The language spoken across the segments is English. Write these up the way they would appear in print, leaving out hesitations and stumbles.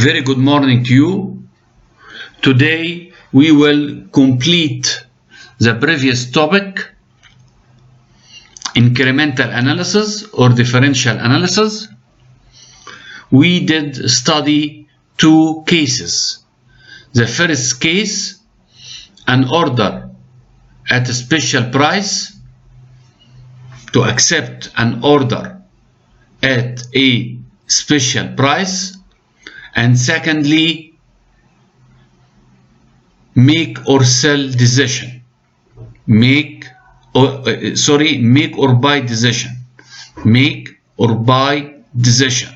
Very good morning to you. Today we will complete the previous topic, incremental analysis or differential analysis. We did study two cases. The first case, an order at a special price, to accept an order at a special price, and secondly, make or sell decision. Make or buy decision. Make or buy decision.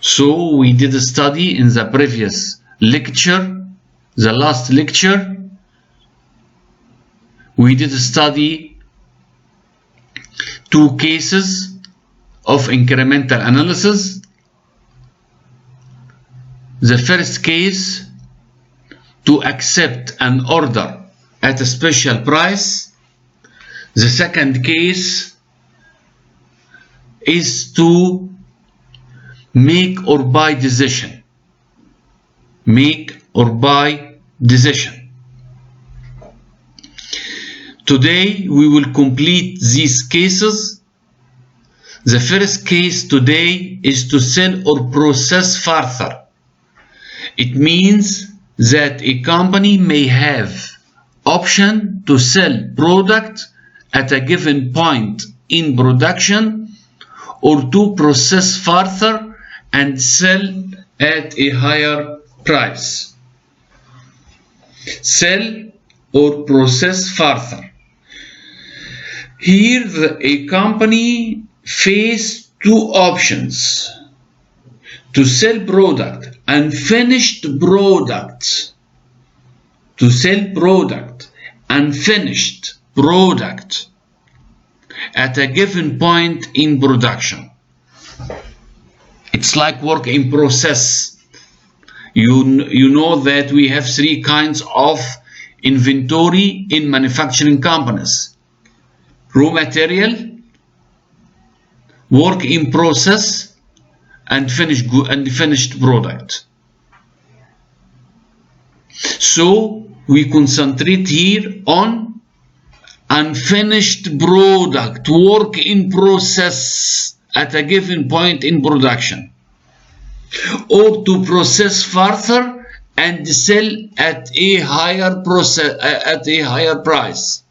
So we did a study in the previous lecture, the last lecture. We did a study two cases of incremental analysis. The first case, to accept an order at a special price. The second case is to make or buy decision. Make or buy decision. Today we will complete these cases. The first case today is to sell or process further. It means that a company may have option to sell product at a given point in production or to process further and sell at a higher price. Sell or process further. Here a company faces two options: to sell product, unfinished product, to sell product, unfinished product at a given point in production. It's like work in process. You know that we have three kinds of inventory in manufacturing companies: raw material, work in process, and finished product. So we concentrate here on unfinished product, work in process at a given point in production, or to process further and sell at a higher price.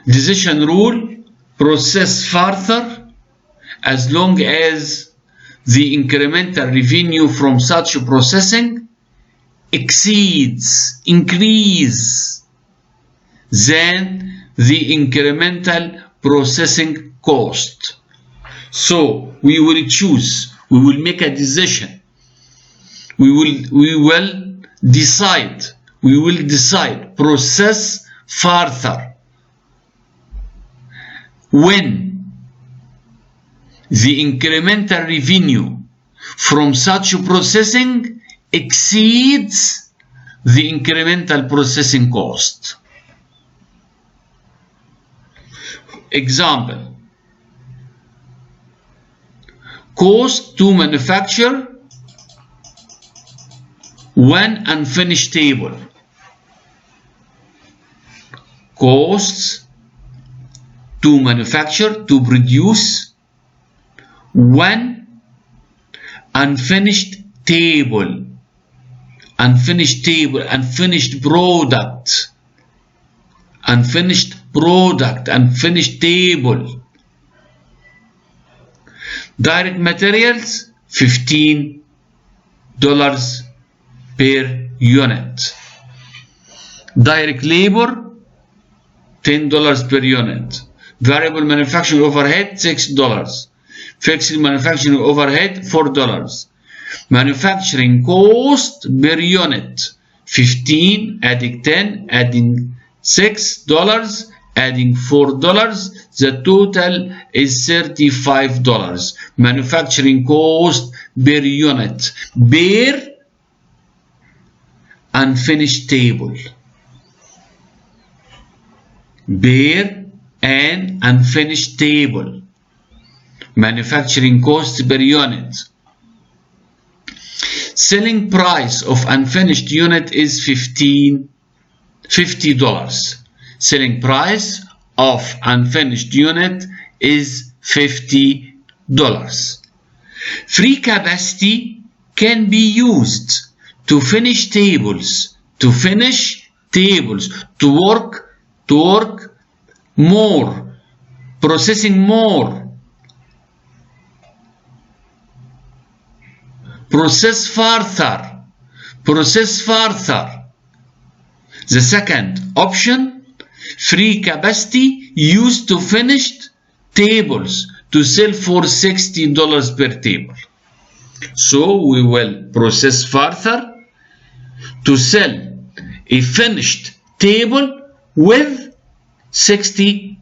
Decision rule: process further as long as the incremental revenue from such processing increase than the incremental processing cost. So we will choose, we will make a decision, we will decide process further when the incremental revenue from such processing exceeds the incremental processing cost. Example: cost to manufacture one unfinished table. Costs to manufacture, to produce one unfinished table, unfinished table. Direct materials $15 per unit. Direct labor $10 per unit. Variable manufacturing overhead $6. Fixed manufacturing overhead $4. Manufacturing cost per unit 15, adding 10, adding $6, adding $4. The total is $35. Manufacturing cost per unit per unfinished table. an unfinished table. Manufacturing cost per unit. Selling price of unfinished unit is $50. Selling price of unfinished unit is $50. Free capacity can be used to finish tables, to work more, processing more, process further. The second option, free capacity used to finished tables to sell for $60 per table. So we will process further to sell a finished table with $60.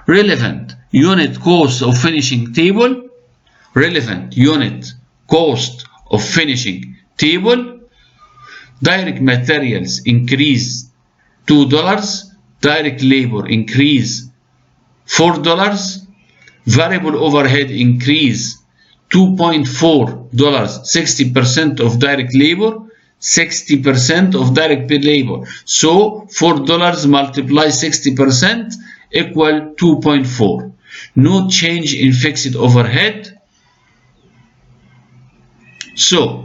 Relevant unit cost of finishing table. Direct materials increase $2. Direct labor increase $4. Variable overhead increase $2.4. 60% of direct labor, 60% of direct labor. So $4 multiply 60% equal 2.4. No change in fixed overhead. So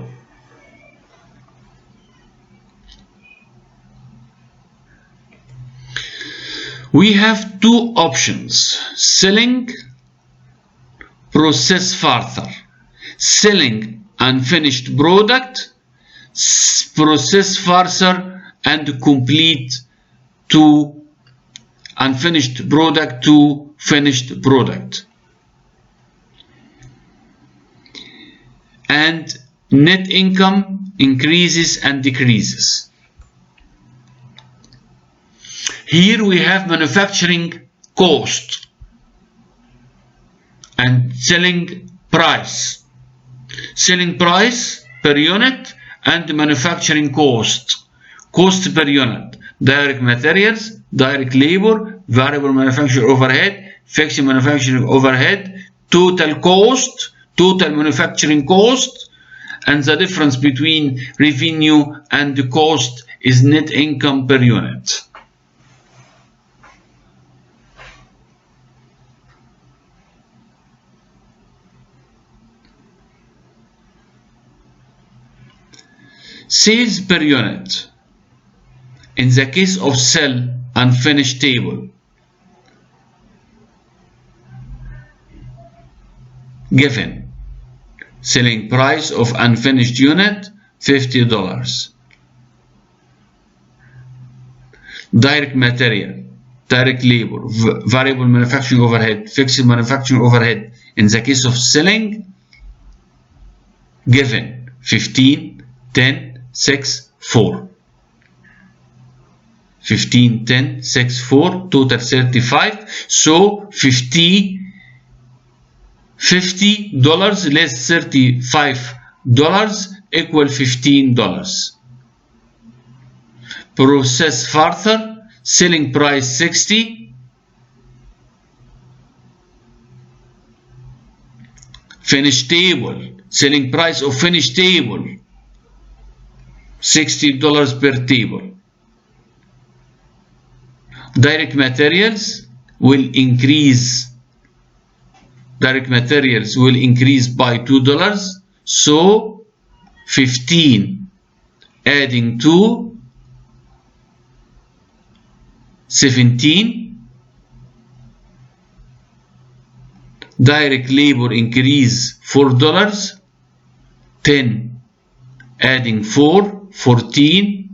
we have two options: selling, process further. Selling unfinished product, process further and complete to unfinished product to finished product. And net income increases and decreases. Here we have manufacturing cost and selling price. Selling price per unit and manufacturing cost. Cost per unit. Direct materials, direct labor, variable manufacturing overhead, fixed manufacturing overhead, total cost, total manufacturing cost, and the difference between revenue and the cost is net income per unit. Sales per unit. In the case of sell unfinished table, given selling price of unfinished unit $50. Direct material, direct labor, variable manufacturing overhead, fixed manufacturing overhead. In the case of selling, given 15, 10, 6, 4. 15, 10, 6, 4, total 35. So $50 less $35 equal $15. Process further, selling price 60. Finished table, selling price of finished table $60 per table. Direct materials will increase. Direct materials will increase by $2. So 15 adding 2, 17. Direct labor increase $4. 10 adding 4, 14.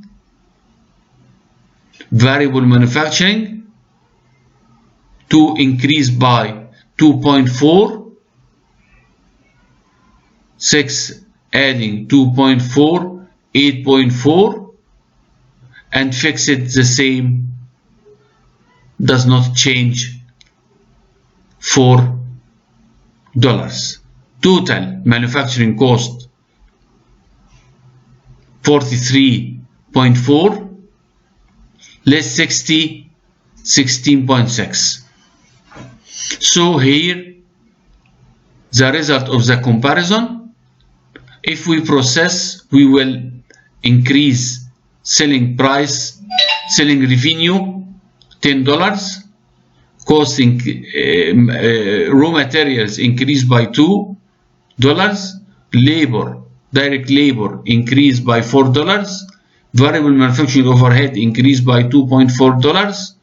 Variable manufacturing to increase by 2.4. 6 adding 2.4, 8.4, and fix it the same, does not change, $4. Total manufacturing cost 43.4 less 60, 16.6. So here the result of the comparison, if we process, we will increase selling price, selling revenue $10, costing raw materials increased by $2, labor, direct labor increased by $4, variable manufacturing overhead increased by $2.4,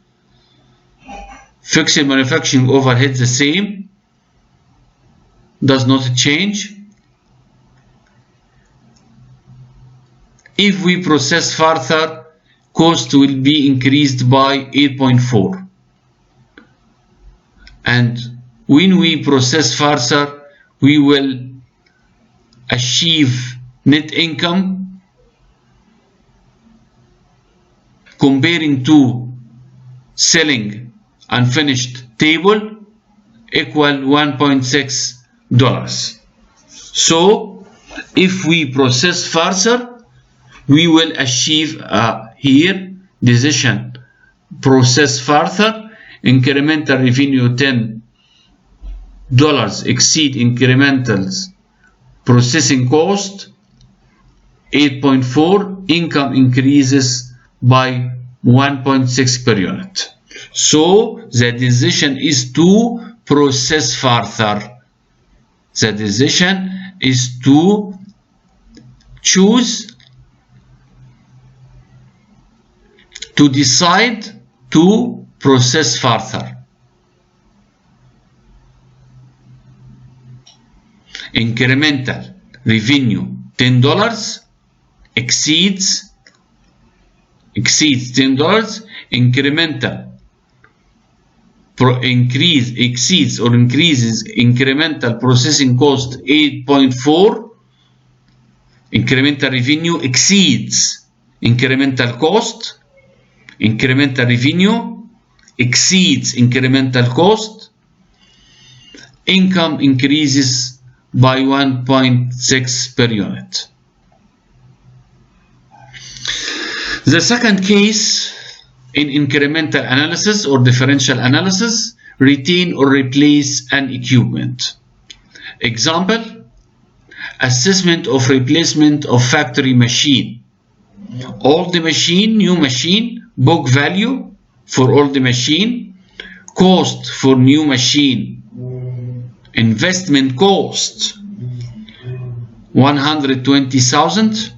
fixed manufacturing overhead the same, does not change. If we process further, cost will be increased by 8.4. And when we process further, we will achieve net income comparing to selling unfinished table equal $1.6. So if we process further, we will achieve here decision process further, incremental revenue $10 exceed incrementals processing cost 8.4, income increases by 1.6 per unit. So the decision is to process further. The decision is to choose, to decide to process further. Incremental revenue $10 exceeds $10. Incremental exceeds or increases incremental processing cost 8.4. Incremental revenue exceeds incremental cost. Incremental revenue exceeds incremental cost. Income increases by 1.6 per unit. The second case in incremental analysis or differential analysis, retain or replace an equipment. Example, assessment of replacement of factory machine. Old machine, new machine, book value for old machine, cost for new machine, investment cost 120,000,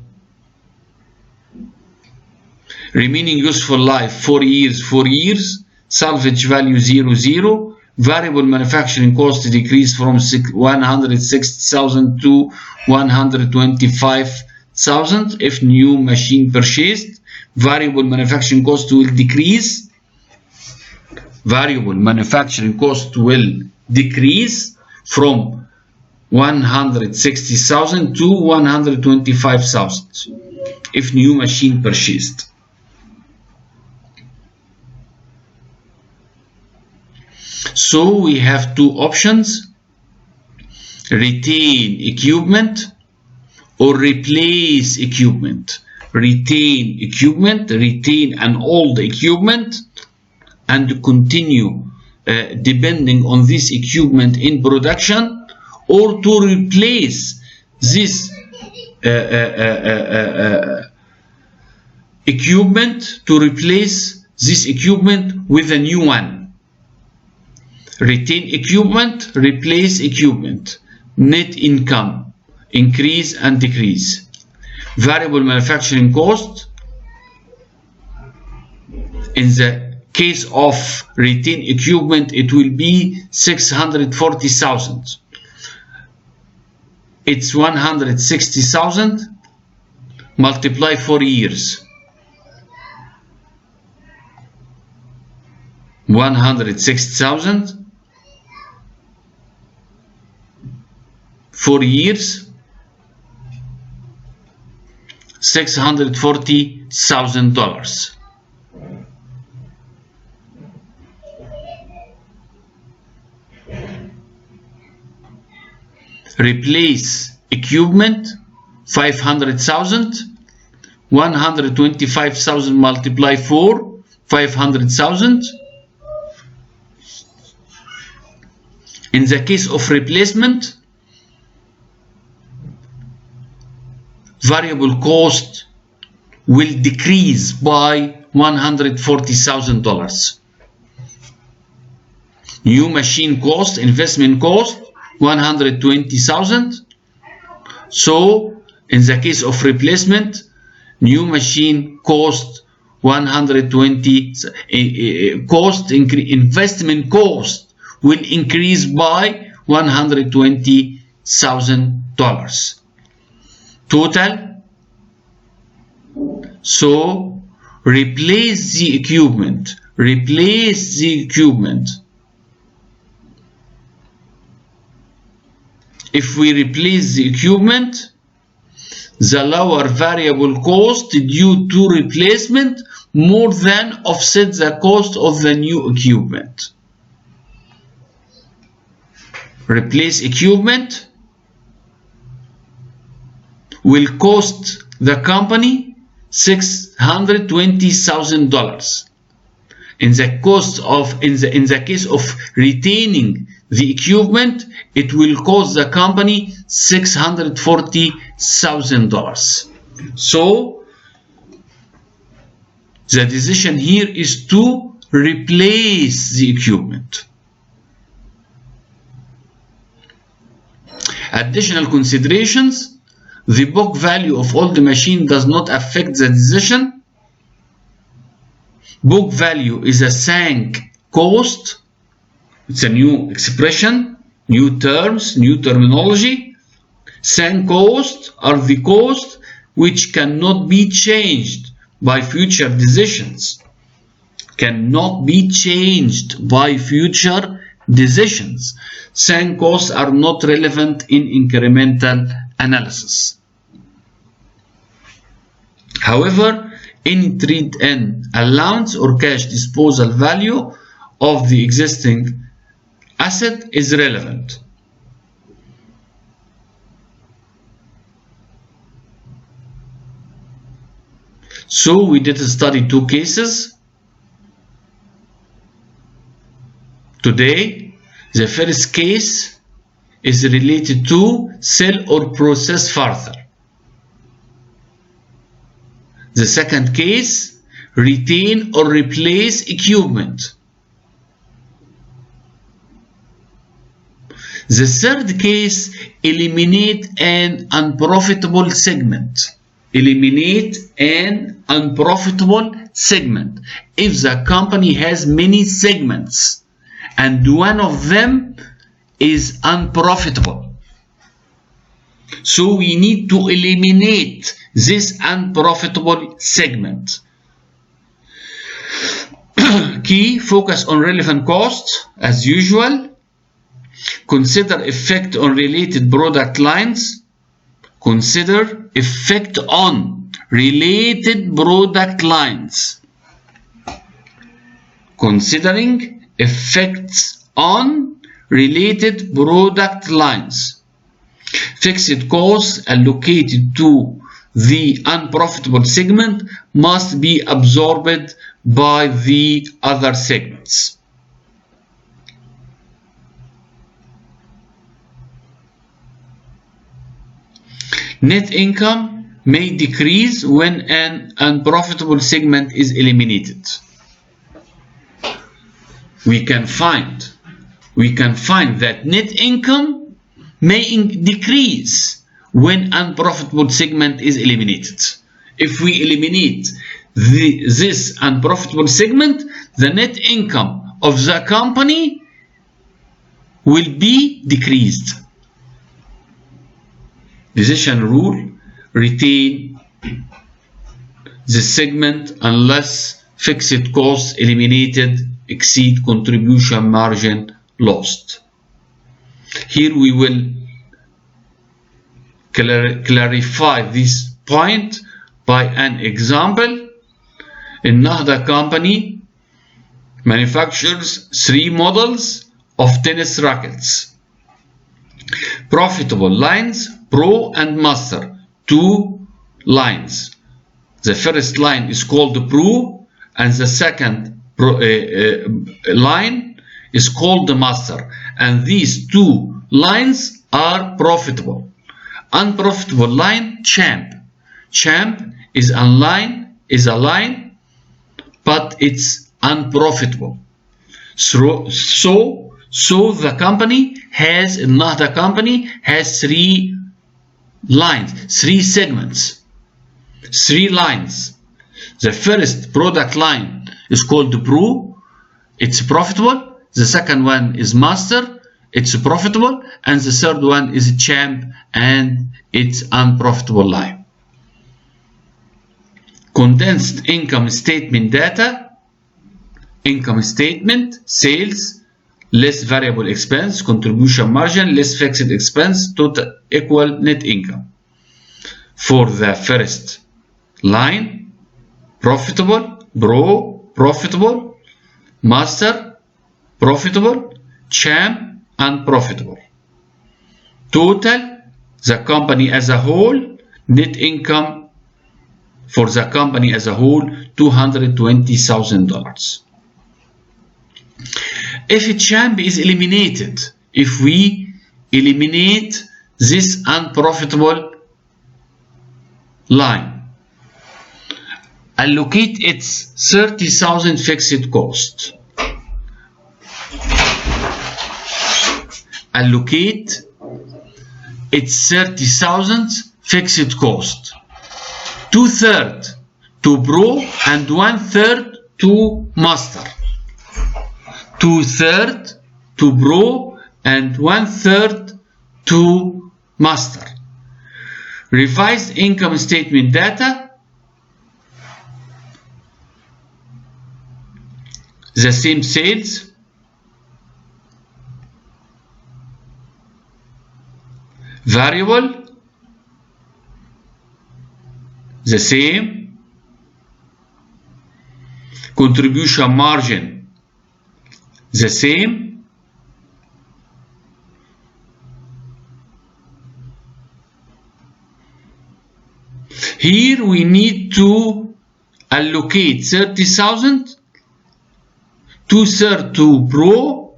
remaining useful life 4 years, salvage value 0, variable manufacturing cost decreased from 160,000 to 125,000 if new machine purchased. Variable manufacturing cost will decrease. Variable manufacturing cost will decrease from 160,000 to 125,000 if new machine purchased. So we have two options: retain equipment or replace equipment. Retain equipment, retain an old equipment and continue depending on this equipment in production, or to replace this equipment, with a new one. Retain equipment, replace equipment. Net income increase and decrease. Variable manufacturing cost, in the case of retain equipment, it will be 640,000. It's 160,000 multiply 4 years. 160,000 4 years, $640,000. Replace equipment 500,000, 125,000 multiply 4, 500,000, In the case of replacement, variable cost will decrease by $140,000. New machine cost, investment cost, $120,000. So in the case of replacement, new machine cost 120, investment cost will increase by $120,000 total. So replace the equipment. If we replace the equipment, the lower variable cost due to replacement more than offset the cost of the new equipment. Replace equipment will cost the company $620,000. In the case of retaining the equipment, it will cost the company $640,000. So the decision here is to replace the equipment. Additional considerations: the book value of all the machine does not affect the decision. Book value is a sunk cost. It's a new expression, new terms, new terminology. Sunk costs are the costs which cannot be changed by future decisions. Sunk costs are not relevant in incremental analysis. However, any trade-in allowance or cash disposal value of the existing asset is relevant. So we did study two cases today. The first case is related to sell or process further. The second case, retain or replace equipment. The third case, eliminate an unprofitable segment. If the company has many segments and one of them is unprofitable, so we need to eliminate this unprofitable segment. Key, focus on relevant costs as usual. Consider effect on related product lines. Considering effects on related product lines. Fixed costs allocated to the unprofitable segment must be absorbed by the other segments. Net income may decrease when an unprofitable segment is eliminated. We can find that net income may decrease when unprofitable segment is eliminated. If we eliminate this unprofitable segment, the net income of the company will be decreased. Decision rule: retain the segment unless fixed costs eliminated exceed contribution margin lost. Here we will clarify this point by an example. Another company manufactures 3 models of tennis rackets. Profitable lines: Pro and Master, 2 lines. The first line is called Pro and the second line is called the Master, and these two lines are profitable. Unprofitable line, champ. Champ is a line, but it's unprofitable. So the company has, النهضة company has three lines, three segments, three lines. The first product line is called Pro, it's profitable. The second one is Master, it's profitable. And the third one is Champ, and it's unprofitable line. Condensed income statement data. Income statement, sales, less variable expense, contribution margin, less fixed expense, total equal net income. For the first line, profitable, Pro, profitable, Master, profitable, Champ, unprofitable. Total, the company as a whole, net income for the company as a whole, $220,000. If Champ is eliminated, if we eliminate this unprofitable line, allocate its 30,000 fixed cost. Allocate its 30,000 fixed cost. 2/3 to Pro and 1/3 to Master. 2/3 to Pro and 1/3 to Master. Revised income statement data. The same sales. Variable. The same. Contribution margin. The same. Here we need to allocate 30,000, 2/3 to Pro,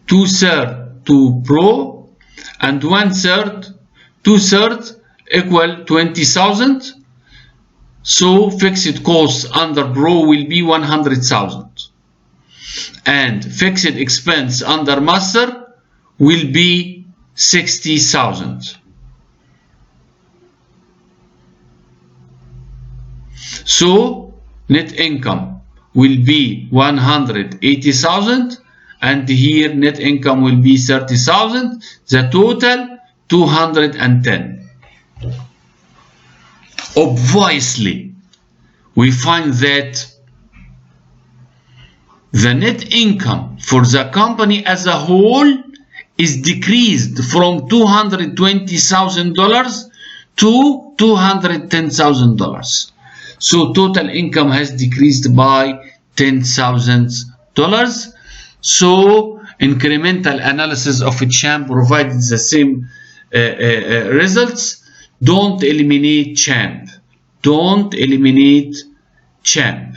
2/3 to Pro, and 1/3, 2/3 equal 20,000. So fixed costs under Pro will be 100,000, and fixed expense under Master will be 60,000. So net income will be 180,000, and here net income will be 30,000. The total 210. Obviously, we find that the net income for the company as a whole is decreased from $220,000 to $210,000. So total income has decreased by $10,000. So incremental analysis of a Champ provided the same results. Don't eliminate Champ. Don't eliminate Champ.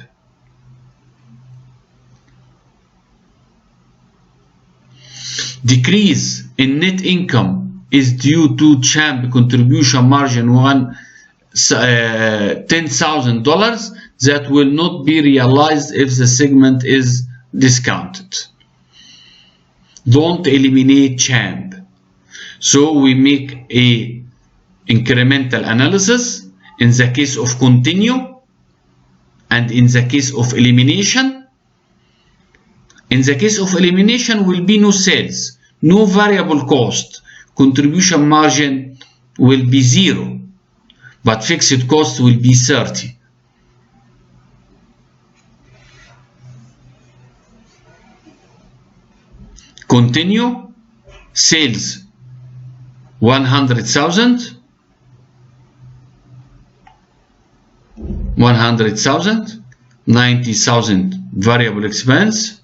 Decrease in net income is due to Champ contribution margin $10,000 that will not be realized if the segment is discounted. Don't eliminate Champ. So we make a incremental analysis in the case of continue and in the case of elimination. In the case of elimination will be no sales, no variable cost, contribution margin will be 0, but fixed cost will be 30. Continue, sales 100,000, 90,000 variable expense,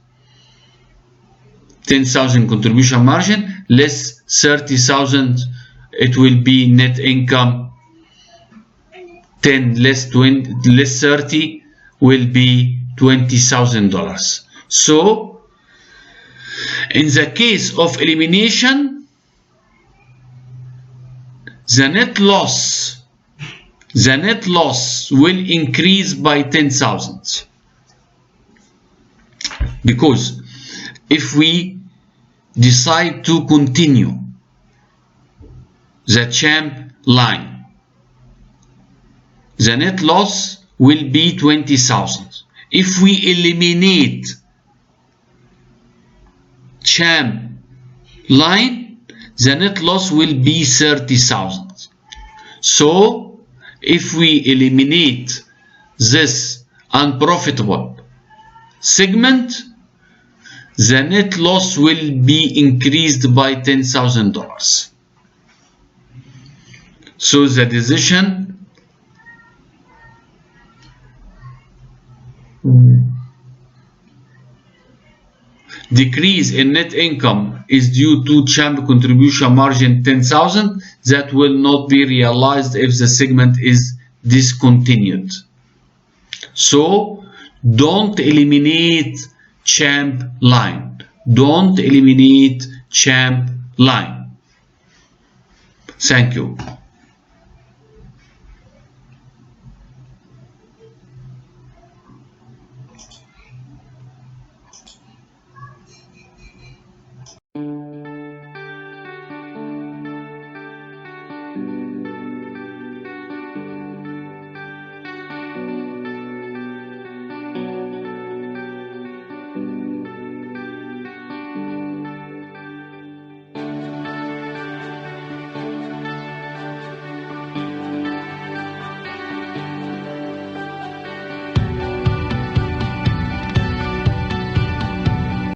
10,000 contribution margin, less 30,000, it will be net income. 10 less 20 less 30 will be $20,000. So In the case of elimination, the net loss will increase by 10,000, because if we decide to continue the champ line, the net loss will be 20,000. If we eliminate champ line, the net loss will be 30,000. So if we eliminate this unprofitable segment, the net loss will be increased by $10,000. So the decision decrease in net income is due to champ contribution margin 10,000 that will not be realized if the segment is discontinued. So don't eliminate champ line. Don't eliminate champ line. Thank you.